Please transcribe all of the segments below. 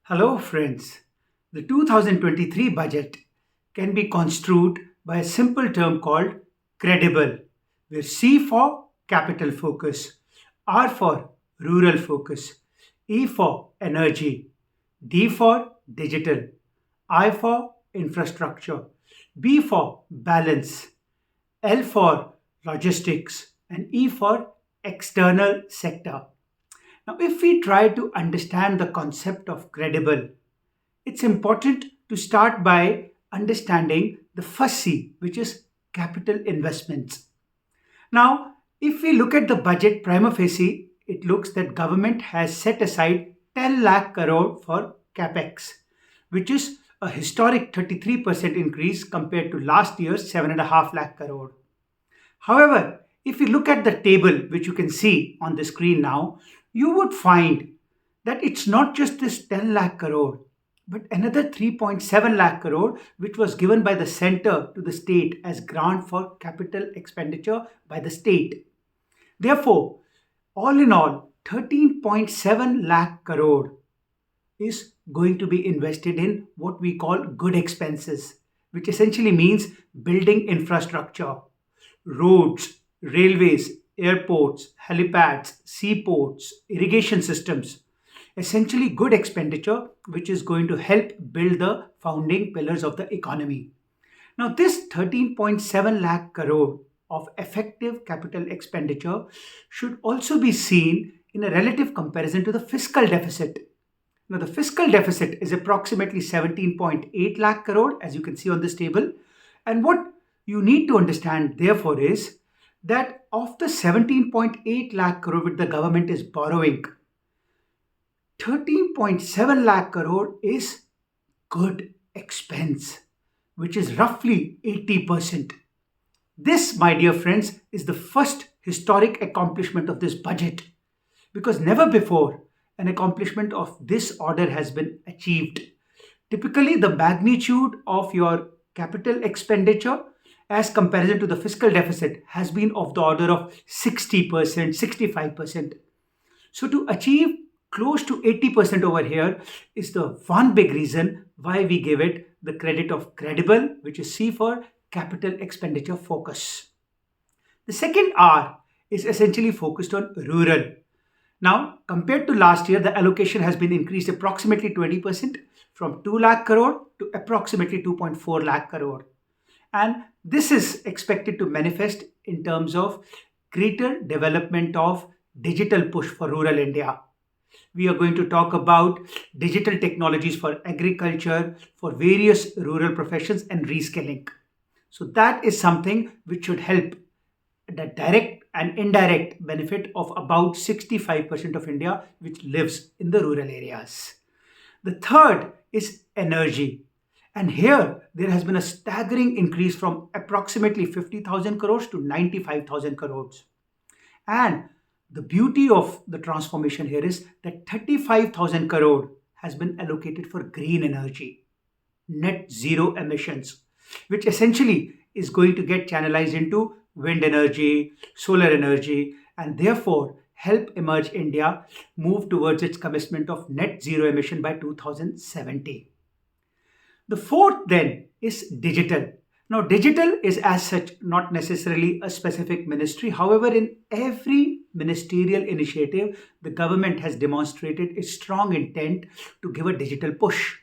Hello, friends. The 2023 budget can be construed by a simple term called credible, where C for capital focus, R for rural focus, E for energy, D for digital, I for infrastructure, B for balance, L for logistics, and E for external sector. Now, if we try to understand the concept of credible, it's important to start by understanding the first C, which is capital investments. Now, if we look at the budget prima facie, it looks that government has set aside 10 lakh crore for capex, which is a historic 33% increase compared to last year's 7.5 lakh crore. However, if you look at the table, which you can see on the screen now, you would find that it's not just this 10 lakh crore, but another 3.7 lakh crore, which was given by the center to the state as grant for capital expenditure by the state. Therefore, all in all, 13.7 lakh crore is going to be invested in what we call good expenses, which essentially means building infrastructure, roads, railways, airports, helipads, seaports, irrigation systems. Essentially, good expenditure which is going to help build the founding pillars of the economy. Now, this 13.7 lakh crore of effective capital expenditure should also be seen in a relative comparison to the fiscal deficit. Now, the fiscal deficit is approximately 17.8 lakh crore, as you can see on this table. And what you need to understand, therefore, is that of the 17.8 lakh crore which the government is borrowing, 13.7 lakh crore is good expense, which is roughly 80%. This, my dear friends, is the first historic accomplishment of this budget because never before an accomplishment of this order has been achieved. Typically, the magnitude of your capital expenditure as comparison to the fiscal deficit has been of the order of 60%, 65%. So to achieve close to 80% over here is the one big reason why we give it the credit of credible, which is C for capital expenditure focus. The second R is essentially focused on rural. Now, compared to last year, the allocation has been increased approximately 20% from 2 lakh crore to approximately 2.4 lakh crore. And this is expected to manifest in terms of greater development of digital push for rural India. We are going to talk about digital technologies for agriculture, for various rural professions and reskilling. So that is something which should help the direct and indirect benefit of about 65% of India which lives in the rural areas. The third is energy. And here there has been a staggering increase from approximately 50,000 crores to 95,000 crores. And the beauty of the transformation here is that 35,000 crore has been allocated for green energy, net zero emissions, which essentially is going to get channelized into wind energy, solar energy, and therefore help emerge India move towards its commitment of net zero emission by 2070. The fourth then is digital. Now, digital is as such not necessarily a specific ministry. However, in every ministerial initiative, the government has demonstrated its strong intent to give a digital push.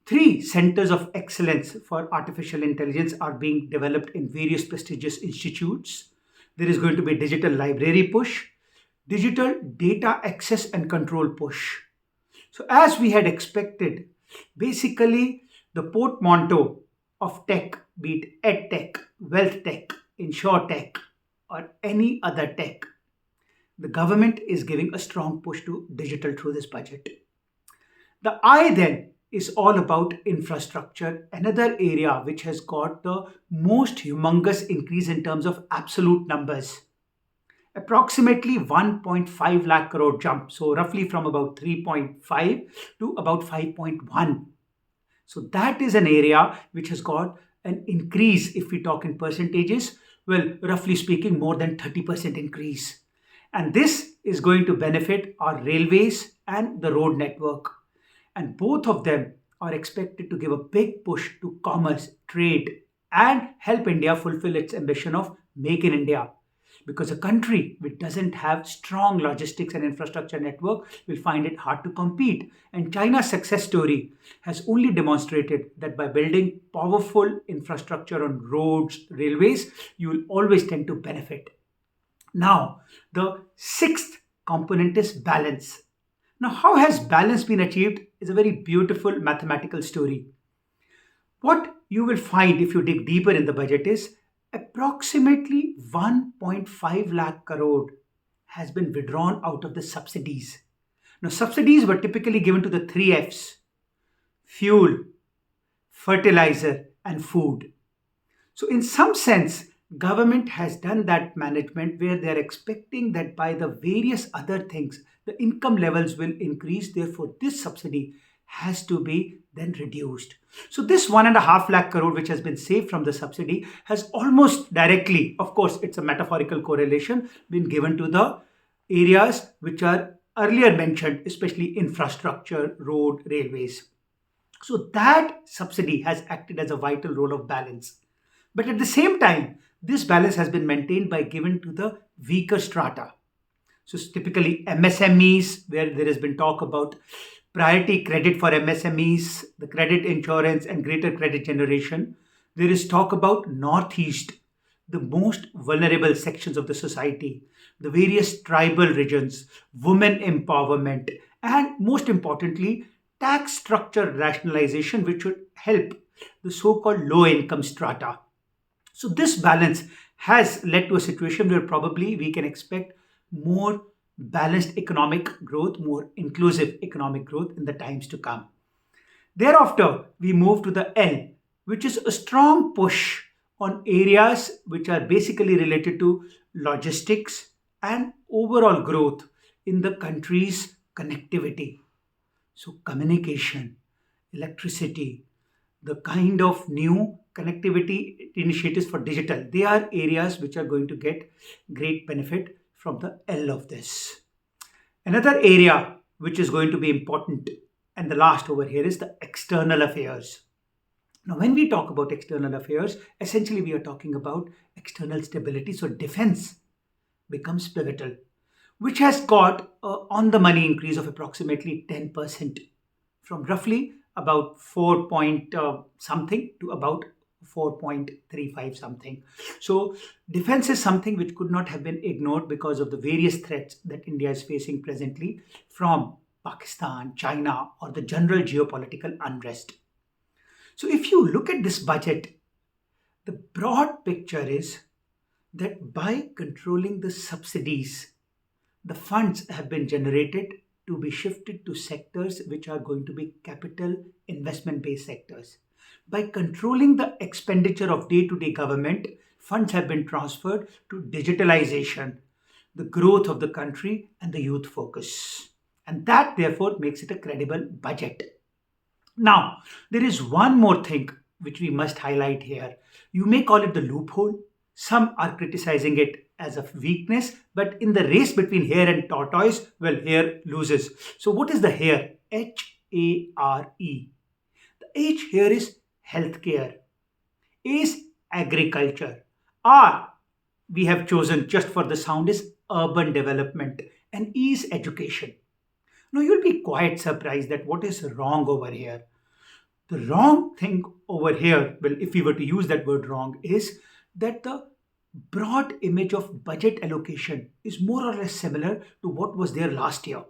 Three centers of excellence for artificial intelligence are being developed in various prestigious institutes. There is going to be a digital library push, digital data access and control push. So, as we had expected, basically the portmanteau of tech, be it ed tech, wealth tech, insure tech, or any other tech, the government is giving a strong push to digital through this budget. The I then is all about infrastructure, another area which has got the most humongous increase in terms of absolute numbers. Approximately 1.5 lakh crore jump, so roughly from about 3.5 to about 5.1. So that is an area which has got an increase, if we talk in percentages, well, roughly speaking, more than 30% increase. And this is going to benefit our railways and the road network. And both of them are expected to give a big push to commerce, trade, and help India fulfill its ambition of Make in India. Because a country which doesn't have strong logistics and infrastructure network will find it hard to compete. And China's success story has only demonstrated that by building powerful infrastructure on roads, railways, you will always tend to benefit. Now, the sixth component is balance. Now, how has balance been achieved is a very beautiful mathematical story. What you will find if you dig deeper in the budget is approximately 1.5 lakh crore has been withdrawn out of the subsidies. Now, subsidies were typically given to the three F's: fuel, fertilizer, and food. So, in some sense, government has done that management where they are expecting that by the various other things, the income levels will increase. Therefore, this subsidy has to be then reduced. So, this 1.5 lakh crore which has been saved from the subsidy has almost directly, of course, it's a metaphorical correlation, been given to the areas which are earlier mentioned, especially infrastructure, road, railways. So, that subsidy has acted as a vital role of balance. But at the same time, this balance has been maintained by giving to the weaker strata. So it's typically MSMEs, where there has been talk about priority credit for MSMEs, the credit insurance, and greater credit generation. There is talk about Northeast, the most vulnerable sections of the society, the various tribal regions, women empowerment, and most importantly, tax structure rationalization, which should help the so called low income strata. So, this balance has led to a situation where probably we can expect more balanced economic growth, more inclusive economic growth in the times to come. Thereafter, we move to the L, which is a strong push on areas which are basically related to logistics and overall growth in the country's connectivity. So, communication, electricity, the kind of new connectivity initiatives for digital, they are areas which are going to get great benefit from the L of this. Another area which is going to be important, and the last over here, is the external affairs. Now, when we talk about external affairs, essentially we are talking about external stability. So, defense becomes pivotal, which has got on the money increase of approximately 10% from roughly about 4 point something to about 4.35 something. So, defense is something which could not have been ignored because of the various threats that India is facing presently from Pakistan, China, or the general geopolitical unrest. So, if you look at this budget, the broad picture is that by controlling the subsidies, the funds have been generated to be shifted to sectors which are going to be capital investment based sectors. By controlling the expenditure of day to day government, funds have been transferred to digitalization, the growth of the country, and the youth focus. And that therefore makes it a credible budget. Now, there is one more thing which we must highlight here. You may call it the loophole. Some are criticizing it as a weakness, but in the race between hare and tortoise, well, hare loses. So, what is the hare? HARE. The H here is healthcare. A is agriculture. R, we have chosen just for the sound, is urban development. And E is education. Now, you'll be quite surprised that what is wrong over here. The wrong thing over here, well, if we were to use that word wrong, is that the broad image of budget allocation is more or less similar to what was there last year.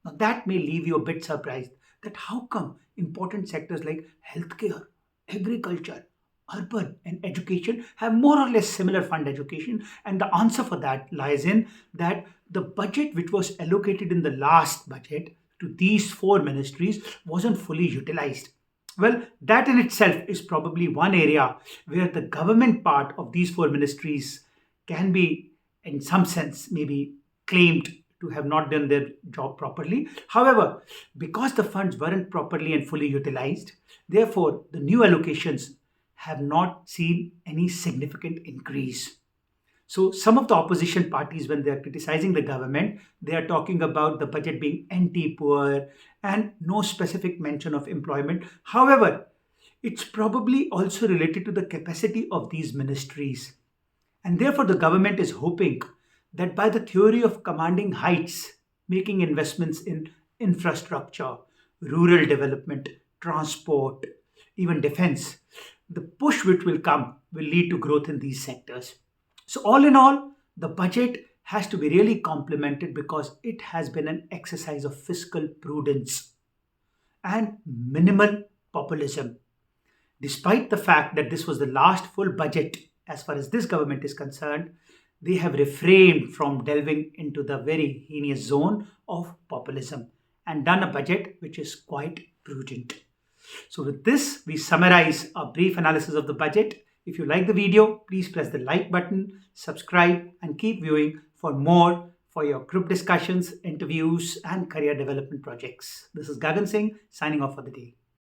Now, that may leave you a bit surprised that how come important sectors like healthcare, agriculture, urban, and education have more or less similar fund allocation. And the answer for that lies in that the budget which was allocated in the last budget to these four ministries wasn't fully utilized. Well, that in itself is probably one area where the government part of these four ministries can be, in some sense, maybe claimed to have not done their job properly. However, because the funds weren't properly and fully utilized, therefore, the new allocations have not seen any significant increase. So some of the opposition parties, when they are criticizing the government, they are talking about the budget being anti-poor and no specific mention of employment. However, it's probably also related to the capacity of these ministries. And therefore, the government is hoping that by the theory of commanding heights, making investments in infrastructure, rural development, transport, even defense, the push which will come will lead to growth in these sectors. So, all in all, the budget has to be really complemented because it has been an exercise of fiscal prudence and minimal populism. Despite the fact that this was the last full budget as far as this government is concerned, they have refrained from delving into the very heinous zone of populism and done a budget which is quite prudent. So, with this, we summarize a brief analysis of the budget. If you like the video, please press the like button, subscribe, and keep viewing for more for your group discussions, interviews, and career development projects. This is Gagan Singh signing off for the day.